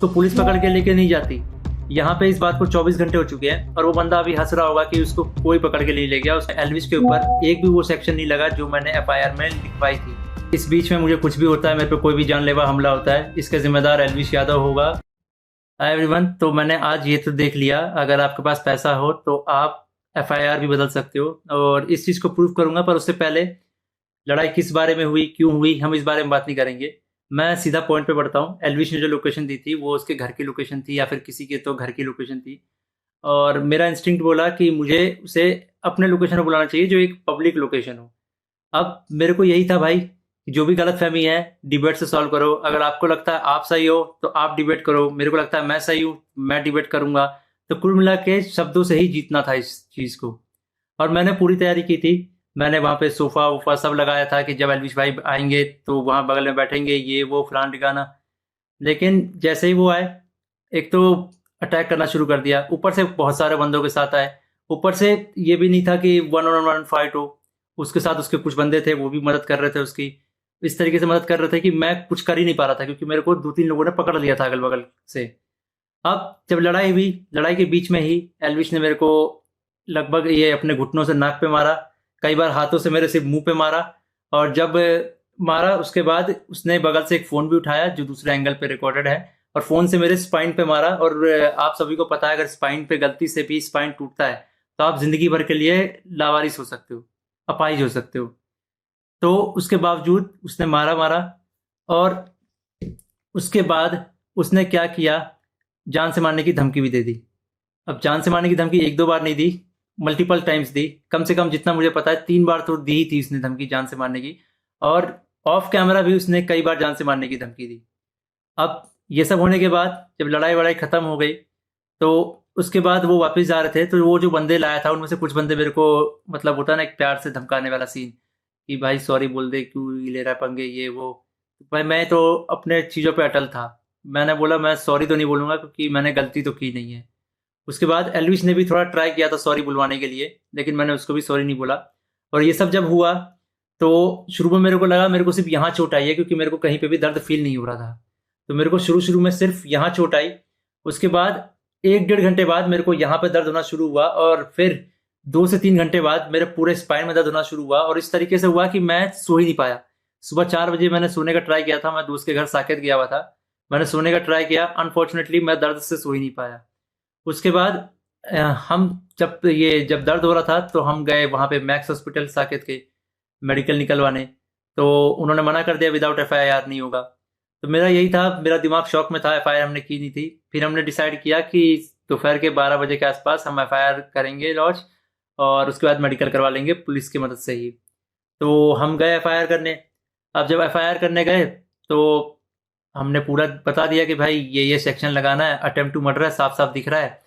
तो पुलिस पकड़ के लेके नहीं जाती। यहाँ पे इस बात को 24 घंटे हो चुके हैं और वो बंदा अभी हंस रहा होगा कि उसको कोई पकड़ के नहीं ले गया। उस एल्विश के ऊपर एक भी वो सेक्शन नहीं लगा जो मैंने एफआईआर में लिखवाई थी। इस बीच में मुझे कुछ भी होता है, मेरे पे कोई भी जानलेवा हमला होता है, इसका जिम्मेदार एल्विश यादव होगा। हाय एवरीवन, तो मैंने आज ये तो देख लिया, अगर आपके पास पैसा हो तो आप एफआईआर भी बदल सकते हो और इस चीज़ को प्रूव करूंगा। पर उससे पहले लड़ाई किस बारे में हुई, क्यों हुई, हम इस बारे में बात नहीं करेंगे। मैं सीधा पॉइंट पे बढ़ता हूँ। एल्विश ने जो लोकेशन दी थी वो उसके घर की लोकेशन थी या फिर किसी के तो घर की लोकेशन थी, और मेरा इंस्टिंक्ट बोला कि मुझे उसे अपने लोकेशन पर बुलाना चाहिए जो एक पब्लिक लोकेशन हो। अब मेरे को यही था भाई कि जो भी गलतफहमी है डिबेट से सॉल्व करो। अगर आपको लगता है आप सही हो तो आप डिबेट करो, मेरे को लगता है मैं सही हूँ, मैं डिबेट करूंगा। तो कुल मिला के शब्दों से ही जीतना था इस चीज़ को, और मैंने पूरी तैयारी की थी। मैंने वहाँ पे सोफा वोफा सब लगाया था कि जब एल्विश भाई आएंगे तो वहाँ बगल में बैठेंगे, ये वो फलान ठिकाना। लेकिन जैसे ही वो आए, एक तो अटैक करना शुरू कर दिया, ऊपर से बहुत सारे बंदों के साथ आए। ऊपर से ये भी नहीं था कि वन ऑन वन फाइट हो, उसके साथ उसके कुछ बंदे थे वो भी मदद कर रहे थे उसकी। इस तरीके से मदद कर रहे थे कि मैं कुछ कर ही नहीं पा रहा था, क्योंकि मेरे को 2-3 लोगों ने पकड़ लिया था अगल बगल से। अब जब लड़ाई हुई, लड़ाई के बीच में ही एल्विश ने मेरे को लगभग ये अपने घुटनों से नाक पे मारा, कई बार हाथों से मेरे सिर्फ मुंह पे मारा। और जब मारा उसके बाद उसने बगल से एक फ़ोन भी उठाया जो दूसरे एंगल पे रिकॉर्डेड है, और फ़ोन से मेरे स्पाइन पे मारा। और आप सभी को पता है अगर स्पाइन पे गलती से भी स्पाइन टूटता है तो आप ज़िंदगी भर के लिए लावारिस हो सकते हो, अपाहिज हो सकते हो। तो उसके बावजूद उसने मारा मारा, और उसके बाद उसने क्या किया, जान से मारने की धमकी भी दे दी। अब जान से मारने की धमकी 1-2 बार नहीं दी, मल्टीपल टाइम्स दी। कम से कम जितना मुझे पता है 3 बार तो दी ही थी उसने धमकी जान से मारने की, और ऑफ कैमरा भी उसने कई बार जान से मारने की धमकी दी। अब ये सब होने के बाद जब लड़ाई वड़ाई खत्म हो गई तो उसके बाद वो वापस जा रहे थे, तो वो जो बंदे लाया था उनमें से कुछ बंदे मेरे को, मतलब होता है ना एक प्यार से धमकाने वाला सीन, कि भाई सॉरी बोल दे, क्यों ले रहा है पंगे, ये वो। भाई मैं तो अपने चीज़ों पे अटल था। मैंने बोला मैं सॉरी तो नहीं बोलूँगा क्योंकि मैंने गलती तो की नहीं है। उसके बाद एल्विश ने भी थोड़ा ट्राई किया था सॉरी बुलवाने के लिए, लेकिन मैंने उसको भी सॉरी नहीं बोला। और ये सब जब हुआ तो शुरू में मेरे को लगा मेरे को सिर्फ यहाँ चोट आई है, क्योंकि मेरे को कहीं पे भी दर्द फील नहीं हो रहा था। तो मेरे को शुरू शुरू में सिर्फ यहाँ चोट आई। उसके बाद 1-1.5 घंटे बाद मेरे को यहाँ पे दर्द होना शुरू हुआ, और फिर 2 से 3 घंटे बाद मेरे पूरे स्पाइन में दर्द होना शुरू हुआ। और इस तरीके से हुआ कि मैं सो ही नहीं पाया। सुबह 4 बजे मैंने सोने का ट्राई किया था, मैं दोस्त के घर साकेत गया हुआ था, मैंने सोने का ट्राई किया, अनफॉर्चुनेटली मैं दर्द से सो ही नहीं पाया। उसके बाद हम जब दर्द हो रहा था तो हम गए वहाँ पे मैक्स हॉस्पिटल साकेत के मेडिकल निकलवाने। तो उन्होंने मना कर दिया विदाउट एफआईआर नहीं होगा। तो मेरा यही था, मेरा दिमाग शॉक में था, एफआईआर हमने की नहीं थी। फिर हमने डिसाइड किया कि दोपहर के 12 बजे के आसपास हम एफआईआर करेंगे लॉन्च, और उसके बाद मेडिकल करवा लेंगे पुलिस की मदद से ही। तो हम गए एफआईआर करने। अब जब एफआईआर करने गए तो हमने पूरा बता दिया कि भाई ये सेक्शन लगाना है, अटेम्प्ट टू मर्डर है, साफ साफ दिख रहा है।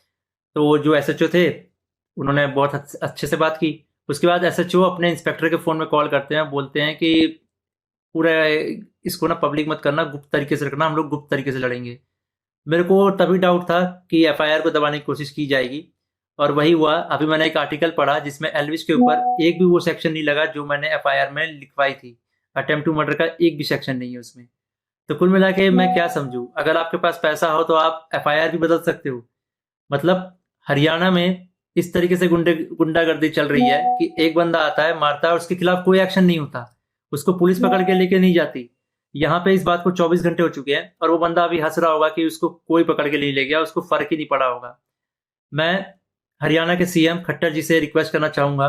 तो वो जो एसएचओ थे उन्होंने बहुत अच्छे से बात की। उसके बाद एसएचओ अपने इंस्पेक्टर के फ़ोन में कॉल करते हैं, बोलते हैं कि पूरा इसको ना पब्लिक मत करना, गुप्त तरीके से रखना, हम लोग गुप्त तरीके से लड़ेंगे। मेरे को तभी डाउट था कि एफआईआर को दबाने की कोशिश की जाएगी, और वही हुआ। अभी मैंने एक आर्टिकल पढ़ा जिसमें एल्विश के ऊपर एक भी वो सेक्शन नहीं लगा जो मैंने एफआईआर में लिखवाई थी। अटेम्प्ट टू मर्डर का एक भी सेक्शन नहीं है उसमें। तो कुल मिला के मैं क्या समझूं, अगर आपके पास पैसा हो तो आप एफआईआर भी बदल सकते हो। मतलब हरियाणा में इस तरीके से गुंडागर्दी चल रही है कि एक बंदा आता है मारता है और उसके खिलाफ कोई एक्शन नहीं होता, उसको पुलिस पकड़ के लेके नहीं जाती। यहाँ पे इस बात को 24 घंटे हो चुके हैं और वो बंदा अभी हंस रहा होगा कि उसको कोई पकड़ के नहीं ले गया, उसको फर्क ही नहीं पड़ा होगा। मैं हरियाणा के सीएम खट्टर जी से रिक्वेस्ट करना चाहूंगा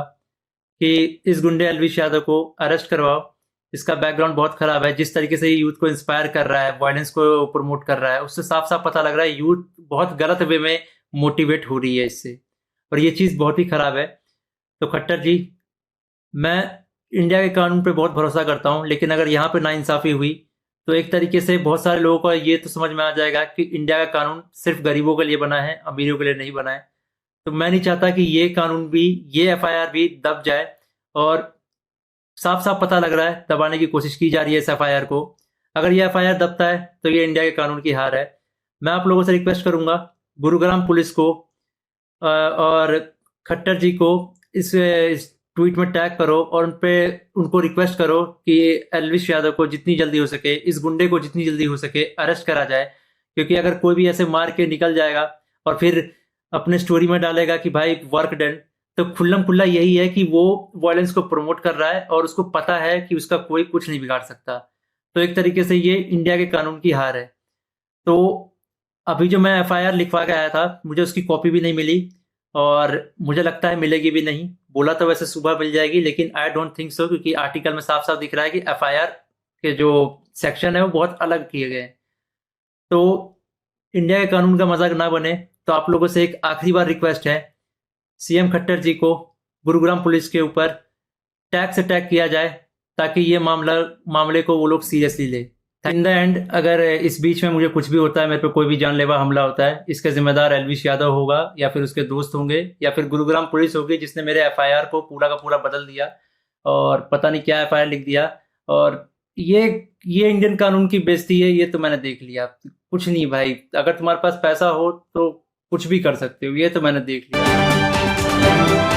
कि इस गुंडे एल्विश यादव को अरेस्ट करवाओ। इसका बैकग्राउंड बहुत खराब है, जिस तरीके से ये यूथ को इंस्पायर कर रहा है, वायलेंस को प्रमोट कर रहा है, उससे साफ साफ पता लग रहा है यूथ बहुत गलत वे में मोटिवेट हो रही है इससे, और ये चीज़ बहुत ही खराब है। तो खट्टर जी, मैं इंडिया के कानून पे बहुत भरोसा करता हूँ, लेकिन अगर यहाँ पे नाइंसाफ़ी हुई तो एक तरीके से बहुत सारे लोगों को ये तो समझ में आ जाएगा कि इंडिया का कानून सिर्फ गरीबों के लिए बना है, अमीरों के लिए नहीं बना है। तो मैं नहीं चाहता कि ये कानून भी, ये एफआईआर भी दब जाए, और साफ साफ पता लग रहा है दबाने की कोशिश की जा रही है इस एफआईआर को। अगर ये एफआईआर दबता है तो ये इंडिया के कानून की हार है। मैं आप लोगों से रिक्वेस्ट करूंगा, गुरुग्राम पुलिस को और खट्टर जी को इस ट्वीट में टैग करो, और उनको रिक्वेस्ट करो कि एल्विश यादव को जितनी जल्दी हो सके, इस गुंडे को जितनी जल्दी हो सके अरेस्ट करा जाए। क्योंकि अगर कोई भी ऐसे मार के निकल जाएगा और फिर अपने स्टोरी में डालेगा कि भाई वर्क डन, तो खुल्लम खुल्ला यही है कि वो वायलेंस को प्रमोट कर रहा है और उसको पता है कि उसका कोई कुछ नहीं बिगाड़ सकता। तो एक तरीके से ये इंडिया के कानून की हार है। तो अभी जो मैं एफआईआर लिखवा के आया था, मुझे उसकी कॉपी भी नहीं मिली और मुझे लगता है मिलेगी भी नहीं। बोला तो वैसे सुबह मिल जाएगी, लेकिन आई डोंट थिंक सो, क्योंकि आर्टिकल में साफ साफ दिख रहा है कि एफआईआर के जो सेक्शन है वो बहुत अलग किए गए हैं। तो इंडिया के कानून का मजाक ना बने, तो आप लोगों से एक आखिरी बार रिक्वेस्ट है, सीएम खट्टर जी को गुरुग्राम पुलिस के ऊपर टैक्स अटैक किया जाए, ताकि ये मामले को वो लोग सीरियसली ले। इन द एंड अगर इस बीच में मुझे कुछ भी होता है, मेरे पे कोई भी जानलेवा हमला होता है, इसका जिम्मेदार एलविश यादव होगा, या फिर उसके दोस्त होंगे, या फिर गुरुग्राम पुलिस होगी जिसने मेरे एफआईआर को पूरा का पूरा बदल दिया और पता नहीं क्या एफआईआर लिख दिया। और ये ये इंडियन कानून की बेइज्जती है, ये तो मैंने देख लिया। कुछ नहीं भाई, अगर तुम्हारे पास पैसा हो तो कुछ भी कर सकते हो, ये तो मैंने देख लिया।